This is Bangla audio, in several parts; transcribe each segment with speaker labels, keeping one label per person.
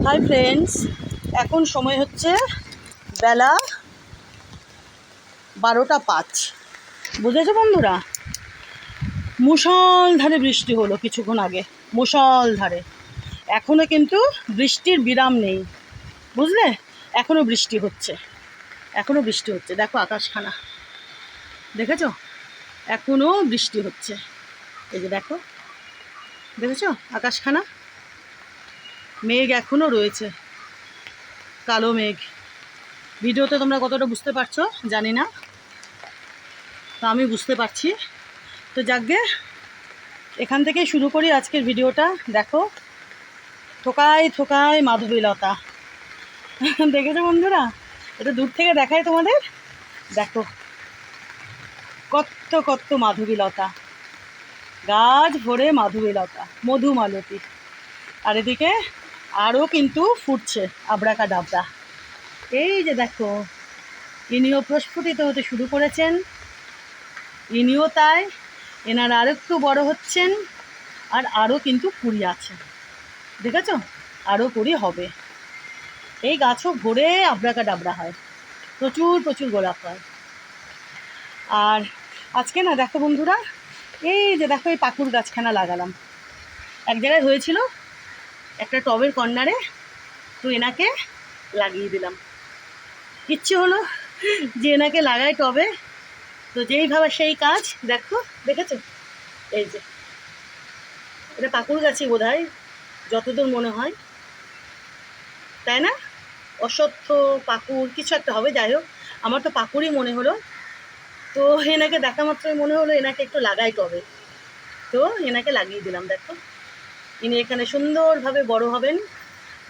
Speaker 1: হাই ফ্রেন্ডস, এখন সময় হচ্ছে বেলা 12টা 5। বুঝেছো বন্ধুরা? মুষলধারে বৃষ্টি হলো কিছুক্ষণ আগে, মুষলধারে। এখনও কিন্তু বৃষ্টির বিরাম নেই, বুঝলে? এখনও বৃষ্টি হচ্ছে, দেখো আকাশখানা, দেখেছো? এখনও বৃষ্টি হচ্ছে। এই যে দেখো, দেখেছো আকাশখানা? মেঘ এখনও রয়েছে, কালো মেঘ। ভিডিওতে তোমরা কতটা বুঝতে পারছো জানি না, তো আমি বুঝতে পারছি। তো যাকগে, এখান থেকেই শুরু করি আজকের ভিডিওটা। দেখো, থোকায় থোকায় মাধবীলতা। দেখেছো বন্ধুরা? এটা দূর থেকে দেখায় তোমাদের। দেখো কত কত মাধবীলতা, গাছ ভরে মাধবীলতা, মধুমালতী। আর এদিকে আরও কিন্তু ফুটছে আবরাকা ডাবরা। এই যে দেখো, ইনিও প্রস্ফুটিত হতে শুরু করেছেন, ইনিও তাই। এনারা আরও একটু বড় হচ্ছেন, আর আরও কিন্তু কুড়ি আছে, দেখেছো? আরও কুড়ি হবে। এই গাছও ভরে আবরাকা ডাবরা হয়, প্রচুর প্রচুর গোলাপ হয়। আর আজকে না দেখো বন্ধুরা, এই যে দেখো, এই পাকুর গাছখানা লাগালাম। এক জায়গায় হয়েছিল একটা টবের কর্নারে, তো এনাকে লাগিয়ে দিলাম। ইচ্ছে হলো যে এনাকে লাগাই টবে, তো যেই ভাবা সেই কাজ। দেখো, দেখেছো? এই যে এটা পাকুর গাছই বোধ হয়, যতদূর মনে হয়, তাই না? অশ্বত্থ পাকুর কিছু একটা হবে, যাই হোক, আমার তো পাকুরই মনে হলো। তো এনাকে দেখা মাত্রই মনে হলো এনাকে একটু লাগাই টবে, তো এনাকে লাগিয়ে দিলাম। দেখো, ইনি এখানে সুন্দরভাবে বড় হবেন,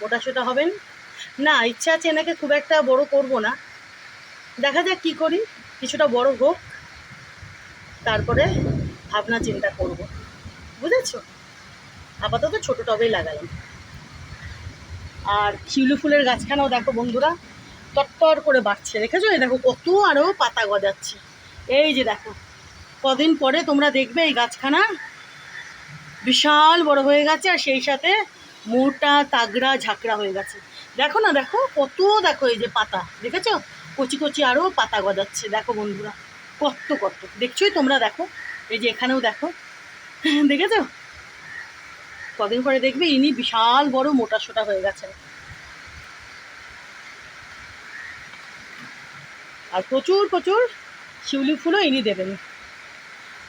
Speaker 1: মোটাসোটা হবেন। না, ইচ্ছা আছে এনাকে খুব একটা বড় করব না, দেখা যাক কী করি। কিছুটা বড় হোক, তারপরে ভাবনা চিন্তা করব, বুঝেছো? আপাতত ছোটো টবেই লাগালাম। আর শিউলি ফুলের গাছখানাও দেখো বন্ধুরা, তরতর করে বাড়ছে, দেখেছো? এই দেখো কত আরও পাতা গজাচ্ছে। এই যে দেখো, কদিন পরে তোমরা দেখবে এই গাছখানা বিশাল বড় হয়ে গেছে, আর সেই সাথে মোটা তাগড়া ঝাঁকড়া হয়ে গেছে। দেখো না, দেখো কত, দেখো এই যে পাতা, দেখেছো? কচি কচি আরও পাতা গজাচ্ছে। দেখো বন্ধুরা, কত কত দেখছোই তোমরা। দেখো, এই যে এখানেও দেখো, দেখেছো? কদিন পরে দেখবে ইনি বিশাল বড় মোটা সোটা হয়ে গেছেন, আর প্রচুর প্রচুর শিউলি ফুলও ইনি দেবেন।